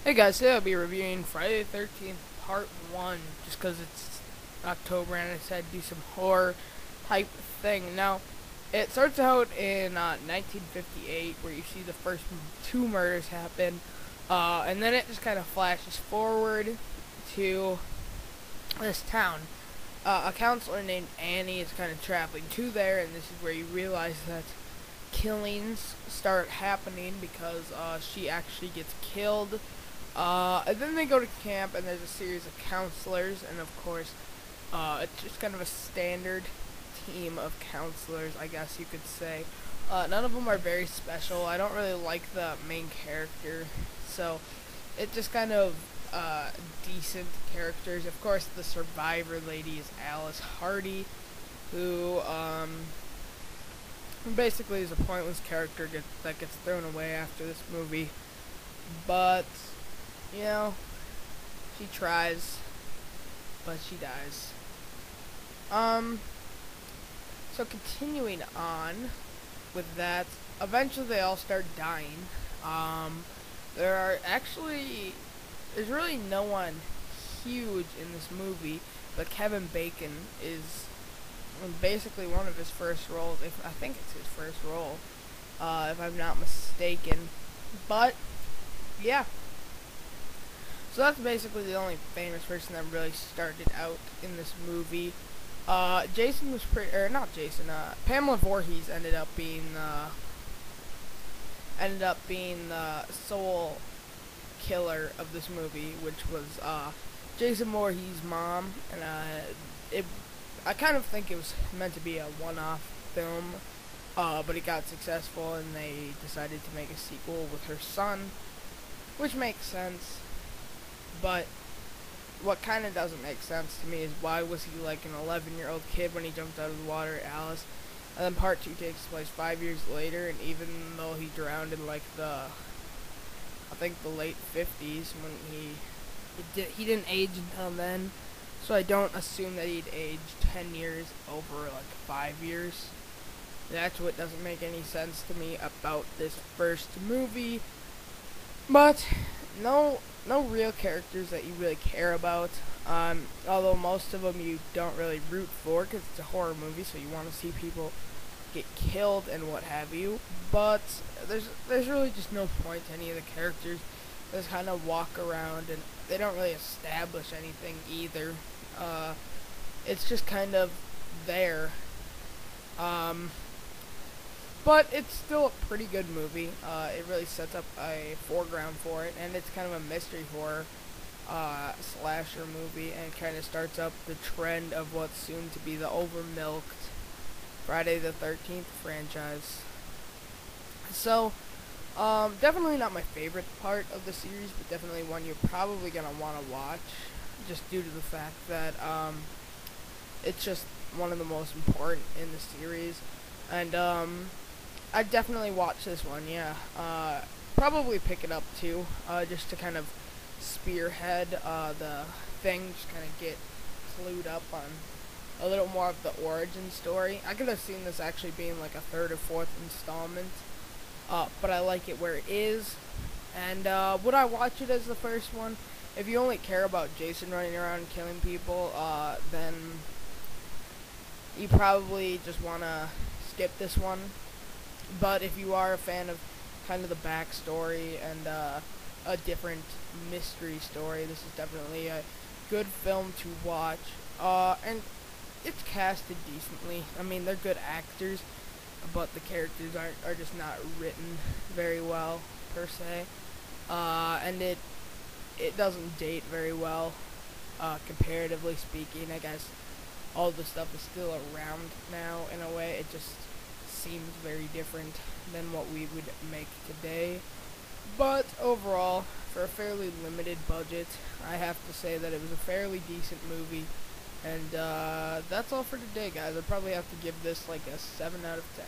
Hey guys, today I'll be reviewing Friday the 13th Part 1, just because it's October and I decided to do some horror type thing. Now, it starts out in 1958, where you see the first two murders happen, and then it just kind of flashes forward to this town. A counselor named Annie is kind of traveling to there, and this is where you realize that killings start happening because she actually gets killed. And then they go to camp, and there's a series of counselors, and of course, it's just kind of a standard team of counselors, I guess you could say. None of them are very special. I don't really like the main character, so it just kind of decent characters. Of course, the survivor lady is Alice Hardy, who basically is a pointless character that gets thrown away after this movie, but you know, she tries, but she dies. So continuing on with that, eventually they all start dying. There's really no one huge in this movie, but Kevin Bacon is basically one of his first roles. I think it's his first role, if I'm not mistaken. But yeah. So that's basically the only famous person that really started out in this movie. Jason was Pamela Voorhees ended up being the sole killer of this movie, which was Jason Voorhees' mom, and I kind of think it was meant to be a one-off film, but it got successful, and they decided to make a sequel with her son, which makes sense. But what kind of doesn't make sense to me is, why was he like an 11-year-old kid when he jumped out of the water at Alice? And then part 2 takes place 5 years later, and even though he drowned in like the late 50s, when he didn't age until then. So I don't assume that he'd aged 10 years over like 5 years. That's what doesn't make any sense to me about this first movie. But no real characters that you really care about, although most of them you don't really root for, because it's a horror movie, so you want to see people get killed and what have you. But there's really just no point to any of the characters. They just kind of walk around, and they don't really establish anything either. It's just kind of there. But it's still a pretty good movie. It really sets up a foreground for it, and it's kind of a mystery horror slasher movie, and kind of starts up the trend of what's soon to be the overmilked Friday the 13th franchise. So, definitely not my favorite part of the series, but definitely one you're probably going to want to watch, just due to the fact that it's just one of the most important in the series. And I definitely watch this one, yeah. Probably pick it up too, just to kind of spearhead the thing, just kind of get clued up on a little more of the origin story. I could have seen this actually being like a third or fourth installment, but I like it where it is. And would I watch it as the first one? If you only care about Jason running around and killing people, then you probably just want to skip this one. But if you are a fan of kind of the backstory and a different mystery story, this is definitely a good film to watch. And it's casted decently. I mean, they're good actors, but the characters are just not written very well per se. And it doesn't date very well, comparatively speaking. I guess all the stuff is still around now in a way. It just seems very different than what we would make today. But overall, for a fairly limited budget, I have to say that it was a fairly decent movie. And that's all for today, guys. I'd probably have to give this like a 7 out of 10.